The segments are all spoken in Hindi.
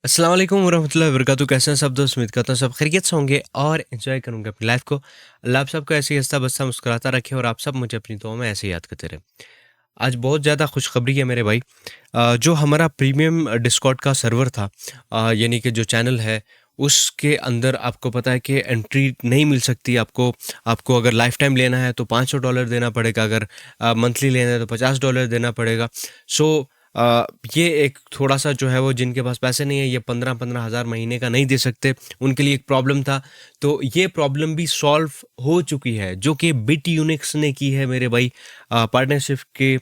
अस्सलाम वालेकुम वरहमतुल्लाहि वबरकातुहू। कैसे हैं सब दोस्त? उम्मीद करता हूँ सब खैरियत से होंगे और एंजॉय करूँगे अपनी लाइफ को। अल्लाह आप सबको ऐसे ही हंसता बसता मुस्कुराता रखे और आप सब मुझे अपनी दुआ में ऐसे ही याद करते रहें। आज बहुत ज़्यादा खुशखबरी है मेरे भाई। जो हमारा प्रीमियम डिस्कॉर्ड का सर्वर था, यानी कि जो चैनल है, उसके अंदर आपको पता है कि एंट्री नहीं मिल सकती आपको। आपको अगर लाइफ टाइम लेना है तो $500 देना पड़ेगा, अगर मंथली लेना है तो $50 देना पड़ेगा। सो ये एक थोड़ा-सा जो है वो जिनके पास पैसे नहीं है, ये 15-15 हज़ार महीने का नहीं दे सकते, उनके लिए एक प्रॉब्लम था। तो ये प्रॉब्लम भी सॉल्व हो चुकी है, जो कि बिट यूनिक्स ने की है मेरे भाई। पार्टनरशिप के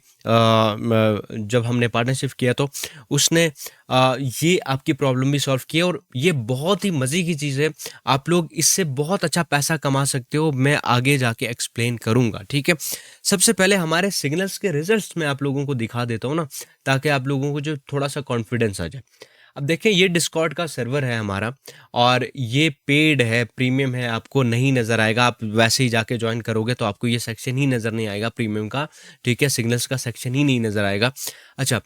जब हमने पार्टनरशिप किया तो उसने ये आपकी प्रॉब्लम भी सॉल्व की है और ये बहुत ही मज़े की चीज़ है। आप लोग इससे बहुत अच्छा पैसा कमा सकते हो, मैं आगे जाके एक्सप्लेन करूँगा, ठीक है? सबसे पहले हमारे सिग्नल्स के रिज़ल्ट्स मैं आप लोगों को दिखा देता हूँ ना, ताकि आप लोगों को जो थोड़ा-सा कॉन्फिडेंस आ जाए। अब देखें, ये डिस्कॉर्ड का सर्वर है हमारा और ये पेड है, प्रीमियम है, आपको नहीं नज़र आएगा। आप वैसे ही जाके जॉइन करोगे तो आपको ये सेक्शन ही नज़र नहीं आएगा प्रीमियम का, ठीक है? सिग्नल्स का सेक्शन ही नहीं नज़र आएगा। अच्छा,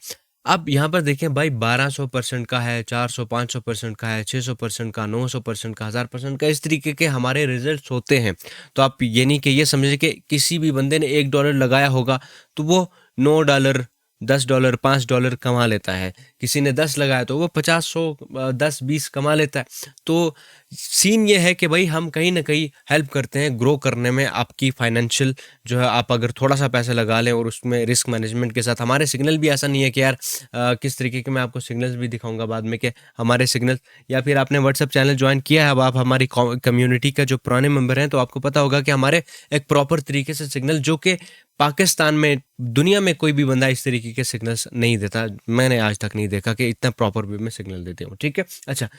अब यहाँ पर देखें भाई, 1200% का है, 400 500% का है, 600% का, 900% का, 1000% का, इस तरीके के हमारे रिजल्ट्स होते हैं। तो आप ये नहीं कि ये समझिए कि किसी भी बंदे ने $1 लगाया होगा तो वो $9, $10, $5 कमा लेता है। किसी ने 10 लगाया तो वो 50, 100, 10, 20 कमा लेता है। तो सीन ये है कि भाई हम कहीं न कहीं हेल्प करते हैं ग्रो करने में आपकी फाइनेंशियल जो है। आप अगर थोड़ा-सा पैसा लगा लें और उसमें रिस्क मैनेजमेंट के साथ, हमारे सिग्नल भी ऐसा नहीं है कि यार किस तरीके के, मैं आपको सिग्नल्स भी दिखाऊँगा बाद में कि हमारे सिग्नल, या फिर आपने व्हाट्सएप चैनल जॉइन किया है, अब आप हमारी कम्युनिटी का जो पुराने मेंबर हैं, तो आपको पता होगा कि हमारे एक प्रॉपर तरीके से सिग्नल, जो कि पाकिस्तान में, दुनिया में कोई भी बंदा इस तरीके के सिग्नल्स नहीं देता। मैंने आज तक नहीं देखा कि इतना प्रॉपर वे में सिग्नल देते हो, ठीक है? अच्छा,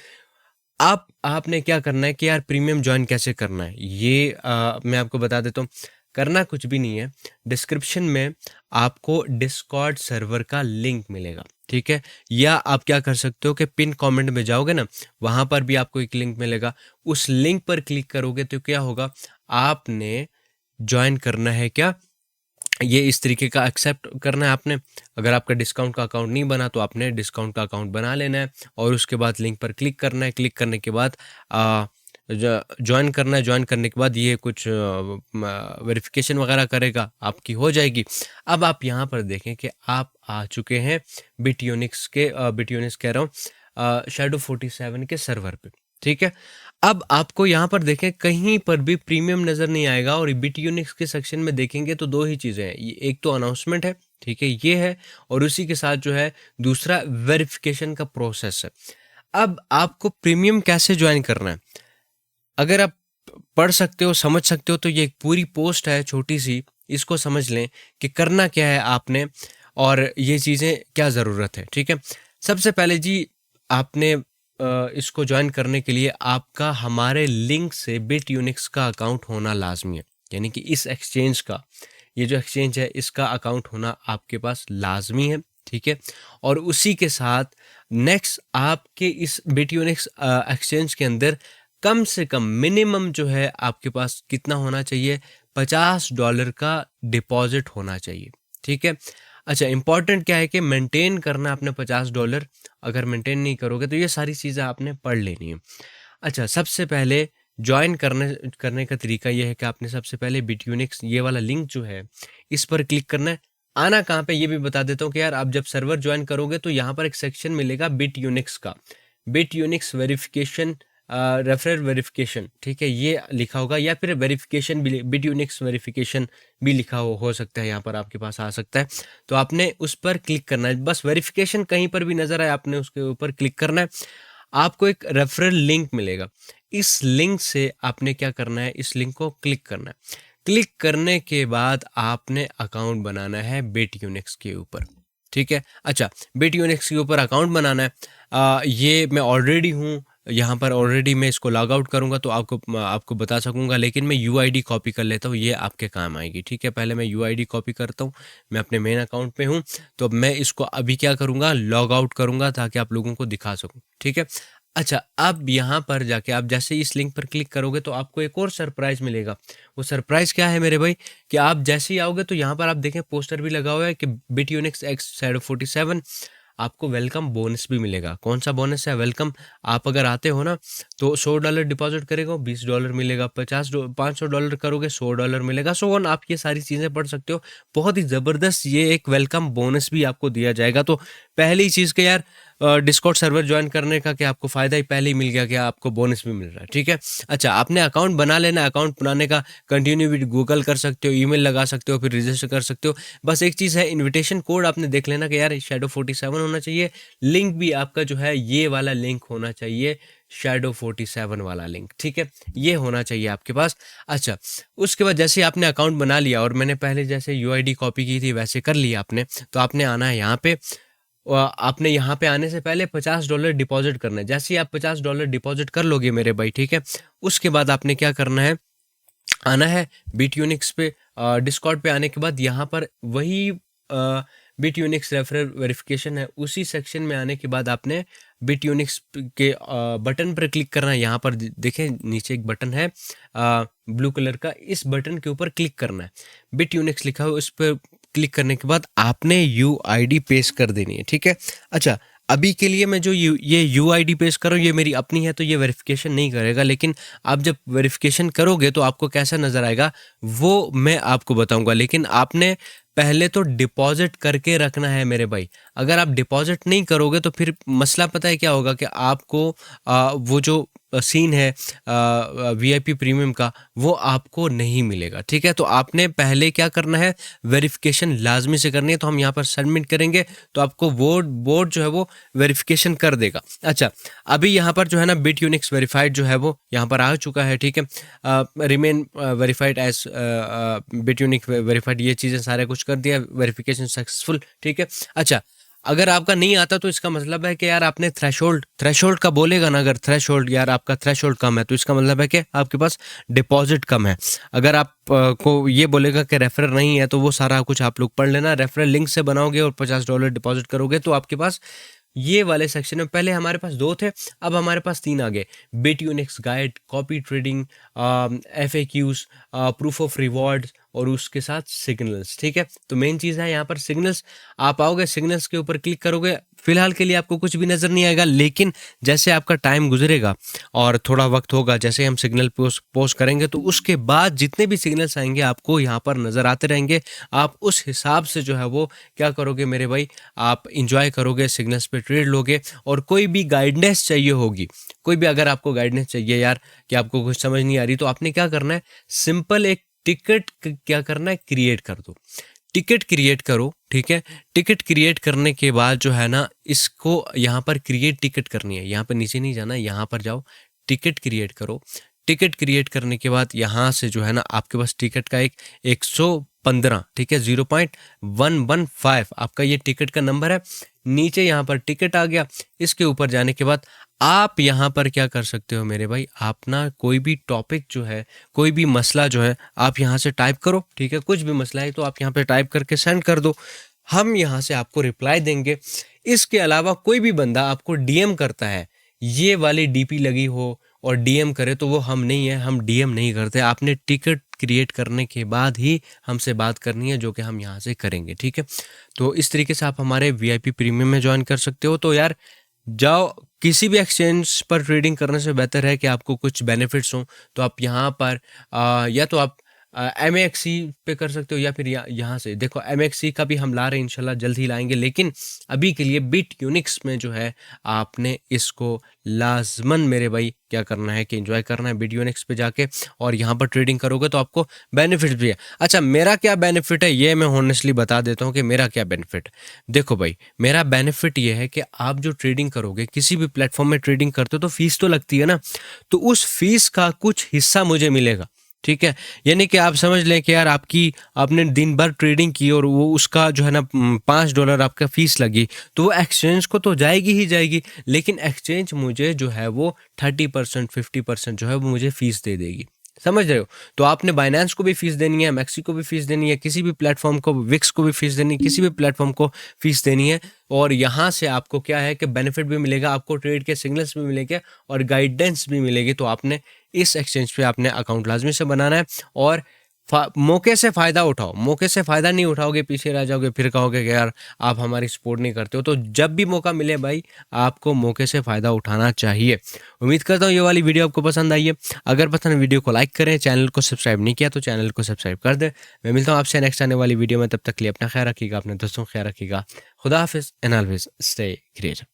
आपने क्या करना है कि यार प्रीमियम जॉइन कैसे करना है, ये मैं आपको बता देता हूँ। करना कुछ भी नहीं है, डिस्क्रिप्शन में आपको डिस्कॉर्ड सर्वर का लिंक मिलेगा, ठीक है? या आप क्या कर सकते हो कि पिन कमेंट में जाओगे ना, वहाँ पर भी आपको एक लिंक मिलेगा। उस लिंक पर क्लिक करोगे तो क्या होगा, आपने जॉइन करना है क्या, ये इस तरीके का एक्सेप्ट करना है आपने। अगर आपका डिस्काउंट का अकाउंट नहीं बना तो आपने डिस्काउंट का अकाउंट बना लेना है और उसके बाद लिंक पर क्लिक करना है। क्लिक करने के बाद जॉइन करना है। जॉइन करने के बाद ये कुछ वेरिफिकेशन वगैरह करेगा, आपकी हो जाएगी। अब आप यहाँ पर देखें कि आप आ चुके हैं बिटयूनिक्स के, बिटयूनिक्स कह रहा हूँ, शैडो 47 के सर्वर पे, ठीक है? अब आपको यहाँ पर देखें, कहीं पर भी प्रीमियम नज़र नहीं आएगा और बिट यूनिक्स के सेक्शन में देखेंगे तो दो ही चीज़ें हैं। एक तो अनाउंसमेंट है, ठीक है, ये है, और उसी के साथ जो है दूसरा वेरिफिकेशन का प्रोसेस है। अब आपको प्रीमियम कैसे ज्वाइन करना है, अगर आप पढ़ सकते हो, समझ सकते हो, तो ये एक पूरी पोस्ट है छोटी सी, इसको समझ लें कि करना क्या है आपने और ये चीज़ें क्या ज़रूरत है, ठीक है? सबसे पहले जी, आपने इसको ज्वाइन करने के लिए आपका हमारे लिंक से बिट यूनिक्स का अकाउंट होना लाजमी है। यानी कि इस एक्सचेंज का, ये जो एक्सचेंज है, इसका अकाउंट होना आपके पास लाजमी है, ठीक है? और उसी के साथ नेक्स्ट आपके इस बिट यूनिक्स एक्सचेंज के अंदर कम से कम मिनिमम जो है आपके पास कितना होना चाहिए, $50 का डिपॉजिट होना चाहिए, ठीक है? अच्छा, इंपॉर्टेंट क्या है कि मेंटेन करना आपने $50। अगर मेंटेन नहीं करोगे तो ये सारी चीज़ें आपने पढ़ लेनी है। अच्छा, सबसे पहले जॉइन करने करने का तरीका ये है कि आपने सबसे पहले बिटयूनिक्स, ये वाला लिंक जो है, इस पर क्लिक करना है। आना कहाँ पे, ये भी बता देता हूँ कि यार आप जब सर्वर जॉइन करोगे तो यहाँ पर एक सेक्शन मिलेगा बिटयूनिक्स का, बिटयूनिक्स वेरिफिकेशन, रेफरल वेरिफिकेशन, ठीक है, ये लिखा होगा, या फिर वेरिफिकेशन भी, बिटयूनिक्स वेरिफिकेशन भी लिखा हो सकता है, यहाँ पर आपके पास आ सकता है। तो आपने उस पर क्लिक करना है, बस वेरिफिकेशन कहीं पर भी नजर आए आपने उसके ऊपर क्लिक करना है। आपको एक रेफरल लिंक मिलेगा, इस लिंक से आपने क्या करना है, इस लिंक को क्लिक करना है। क्लिक करने के बाद आपने अकाउंट बनाना है बिट यूनिक्स के ऊपर, ठीक है? अच्छा, बिट यूनिक्स के ऊपर अकाउंट बनाना है। ये मैं ऑलरेडी हूँ यहाँ पर, ऑलरेडी मैं इसको लॉग आउट करूँगा तो आपको बता सकूँगा, लेकिन मैं यूआईडी कॉपी कर लेता हूँ, ये आपके काम आएगी, ठीक है? पहले मैं यूआईडी कॉपी करता हूँ, मैं अपने मेन अकाउंट पे हूँ, तो अब मैं इसको अभी क्या करूँगा, लॉग आउट करूँगा ताकि आप लोगों को दिखा सकूँ, ठीक है? अच्छा, अब यहाँ पर जाके आप जैसे ही इस लिंक पर क्लिक करोगे तो आपको एक और सरप्राइज़ मिलेगा। वो सरप्राइज़ क्या है मेरे भाई, कि आप जैसे ही आओगे तो यहाँ पर आप देखें पोस्टर भी लगा हुआ है कि बिट यूनिक्स एक्स शैडो 47, आपको वेलकम बोनस भी मिलेगा। कौन सा बोनस है? वेलकम, आप अगर आते हो ना तो $100 डिपॉजिट करेगा $20 मिलेगा, 500 डॉलर करोगे $100 मिलेगा, सो ऑन। आप ये सारी चीज़ें पढ़ सकते हो। बहुत ही ज़बरदस्त ये एक वेलकम बोनस भी आपको दिया जाएगा। तो पहली चीज़ के यार डिस्कॉर्ड सर्वर ज्वाइन करने का क्या आपको फ़ायदा ही पहले ही मिल गया कि आपको बोनस भी मिल रहा है, ठीक है। अच्छा, आपने अकाउंट बना लेना। अकाउंट बनाने का कंटिन्यू विद गूगल कर सकते हो, ईमेल लगा सकते हो, फिर रजिस्टर कर सकते हो। बस एक चीज़ है, इनविटेशन कोड आपने देख लेना कि यार शैडो 47 होना चाहिए। लिंक भी आपका जो है ये वाला लिंक होना चाहिए, शैडो 47 वाला लिंक, ठीक है, ये होना चाहिए आपके पास। अच्छा, उसके बाद जैसे आपने अकाउंट बना लिया और मैंने पहले जैसे यूआईडी कॉपी की थी वैसे कर लिया आपने, तो आपने आना है यहाँ पे। आपने यहाँ पे आने से पहले $50 डिपॉजिट करना है। जैसे ही आप $50 डिपॉजिट कर लोगे मेरे भाई, ठीक है, उसके बाद आपने क्या करना है, आना है बिटयूनिक्स पे। डिस्कॉर्ड पे आने के बाद यहाँ पर वही बिटयूनिक्स रेफरल वेरिफिकेशन है, उसी सेक्शन में आने के बाद आपने बिटयूनिक्स के बटन पर क्लिक करना है। यहाँ पर देखें नीचे एक बटन है ब्लू कलर का, इस बटन के ऊपर क्लिक करना है, बिटयूनिक्स लिखा हुआ, उस पर क्लिक करने के बाद आपने यूआईडी पेस्ट कर देनी है, ठीक है। अच्छा, अभी के लिए मैं जो ये यूआईडी पेस्ट कर रहा हूँ ये मेरी अपनी है, तो ये वेरिफिकेशन नहीं करेगा, लेकिन आप जब वेरिफिकेशन करोगे तो आपको कैसा नज़र आएगा वो मैं आपको बताऊंगा। लेकिन आपने पहले तो डिपॉजिट करके रखना है मेरे भाई। अगर आप डिपॉजिट नहीं करोगे तो फिर मसला पता है क्या होगा कि आपको वो जो सीन है वीआईपी प्रीमियम का, वो आपको नहीं मिलेगा, ठीक है। तो आपने पहले क्या करना है, वेरिफिकेशन लाजमी से करनी है। तो हम यहाँ पर सबमिट करेंगे तो आपको बोर्ड जो है वो वेरिफिकेशन कर देगा। अच्छा, अभी यहाँ पर जो है ना बिटयूनिक्स वेरीफाइड जो है वो यहाँ पर आ चुका है, ठीक है। रिमेन वेरीफाइड एज बिटयूनिक वेरीफाइड, ये चीज़ें सारे कुछ कर दिया, वेरिफिकेशन सक्सेसफुल, ठीक है। अच्छा, अगर आपका नहीं आता तो इसका मतलब है कि यार आपने थ्रेशोल्ड का बोलेगा ना, अगर थ्रेशोल्ड यार आपका थ्रेशोल्ड कम है तो इसका मतलब है कि आपके पास डिपॉजिट कम है। अगर आप को ये बोलेगा कि रेफरल नहीं है तो वो सारा कुछ आप लोग पढ़ लेना। रेफरल लिंक से बनाओगे और $50 डिपॉजिट करोगे तो आपके पास ये वाले सेक्शन में, पहले हमारे पास 2 थे, अब हमारे पास 3 आ गए। Bitunix guide, copy trading, FAQs, proof of reward और उसके साथ सिग्नल्स, ठीक है। तो मेन चीज़ है यहाँ पर सिग्नल्स। आप आओगे, सिग्नल्स के ऊपर क्लिक करोगे, फिलहाल के लिए आपको कुछ भी नज़र नहीं आएगा, लेकिन जैसे आपका टाइम गुजरेगा और थोड़ा वक्त होगा, जैसे हम सिग्नल पोस्ट करेंगे तो उसके बाद जितने भी सिग्नल्स आएंगे आपको यहाँ पर नज़र आते रहेंगे। आप उस हिसाब से जो है वो क्या करोगे मेरे भाई, आप इंजॉय करोगे, सिग्नल्स पे ट्रेड लोगे। और कोई भी गाइडेंस चाहिए होगी, कोई भी अगर आपको गाइडेंस चाहिए यार कि आपको कुछ समझ नहीं आ रही, तो आपने क्या करना है, सिंपल एक टिकट क्या करना है, क्रिएट कर दो। टिकट क्रिएट करो, ठीक है। टिकट क्रिएट करने के बाद जो है ना, इसको यहाँ पर क्रिएट टिकट करनी है, यहाँ पर नीचे नहीं जाना, यहाँ पर जाओ, टिकट क्रिएट करो। टिकट क्रिएट करने के बाद यहाँ से जो है ना आपके पास टिकट का एक 115, ठीक है, 0.115 आपका ये टिकट का नंबर है। नीचे यहाँ पर टिकट आ गया। इसके ऊपर जाने के बाद आप यहाँ पर क्या कर सकते हो मेरे भाई, आप ना कोई भी टॉपिक जो है, कोई भी मसला जो है, आप यहाँ से टाइप करो, ठीक है। कुछ भी मसला है तो आप यहाँ पे टाइप करके सेंड कर दो, हम यहाँ से आपको रिप्लाई देंगे। इसके अलावा कोई भी बंदा आपको डीएम करता है, ये वाली डीपी लगी हो और डीएम करे, तो वो हम नहीं है, हम डीएम नहीं करते। आपने टिकट क्रिएट करने के बाद ही हमसे बात करनी है, जो कि हम यहाँ से करेंगे, ठीक है। तो इस तरीके से आप हमारे वीआईपी प्रीमियम में ज्वाइन कर सकते हो। तो यार जाओ, किसी भी एक्सचेंज पर ट्रेडिंग करने से बेहतर है कि आपको कुछ बेनिफिट्स हों, तो आप यहाँ पर या तो आप एमएक्सी पे कर सकते हो, या फिर यहाँ से देखो, एमएक्सी का भी हम ला रहे हैं, इंशाल्लाह जल्द ही लाएंगे। लेकिन अभी के लिए बिटयूनिक्स में जो है आपने इसको लाजमन मेरे भाई क्या करना है कि एंजॉय करना है बिटयूनिक्स पे जाके, और यहाँ पर ट्रेडिंग करोगे तो आपको बेनिफिट भी है। अच्छा, मेरा क्या बेनिफिट है ये मैं ऑनेस्टली बता देता हूँ कि मेरा क्या बेनिफिट। देखो भाई, मेरा बेनिफिट ये है कि आप जो ट्रेडिंग करोगे, किसी भी प्लेटफॉर्म में ट्रेडिंग करते हो तो फीस तो लगती है ना, तो उस फीस का कुछ हिस्सा मुझे मिलेगा, ठीक है। यानी कि आप समझ लें कि यार आपने दिन भर ट्रेडिंग की और वो उसका जो है ना $5 आपका फीस लगी, तो वो एक्सचेंज को तो जाएगी ही जाएगी, लेकिन एक्सचेंज मुझे जो है वो 30% 50% जो है वो मुझे फीस दे देगी, समझ रहे हो। तो आपने बाइनेंस को भी फीस देनी है, मैक्सी को भी फीस देनी है, किसी भी प्लेटफॉर्म को, विक्स को भी फीस देनी है, किसी भी प्लेटफॉर्म को फीस देनी है। और यहाँ से आपको क्या है कि बेनिफिट भी मिलेगा, आपको ट्रेड के सिग्नल्स भी मिलेंगे और गाइडेंस भी मिलेगी। तो आपने इस एक्सचेंज पे आपने अकाउंट लाजमी से बनाना है और मौके से फ़ायदा उठाओ, मौके से फ़ायदा नहीं उठाओगे, पीछे रह जाओगे, फिर कहोगे कि यार आप हमारी सपोर्ट नहीं करते हो। तो जब भी मौका मिले भाई, आपको मौके से फ़ायदा उठाना चाहिए। उम्मीद करता हूँ ये वाली वीडियो आपको पसंद आई है। अगर पसंद है वीडियो को लाइक करें, चैनल को सब्सक्राइब नहीं किया तो चैनल को सब्सक्राइब कर दें। मैं मिलता हूँ आपसे नेक्स्ट आने वाली वीडियो में, तब तक के लिए अपना ख्याल रखिएगा, अपने दोस्तों का ख्याल रखिएगा। खुदा हाफ़िज़ एंड ऑलवेज़ स्टे क्रिएटिव।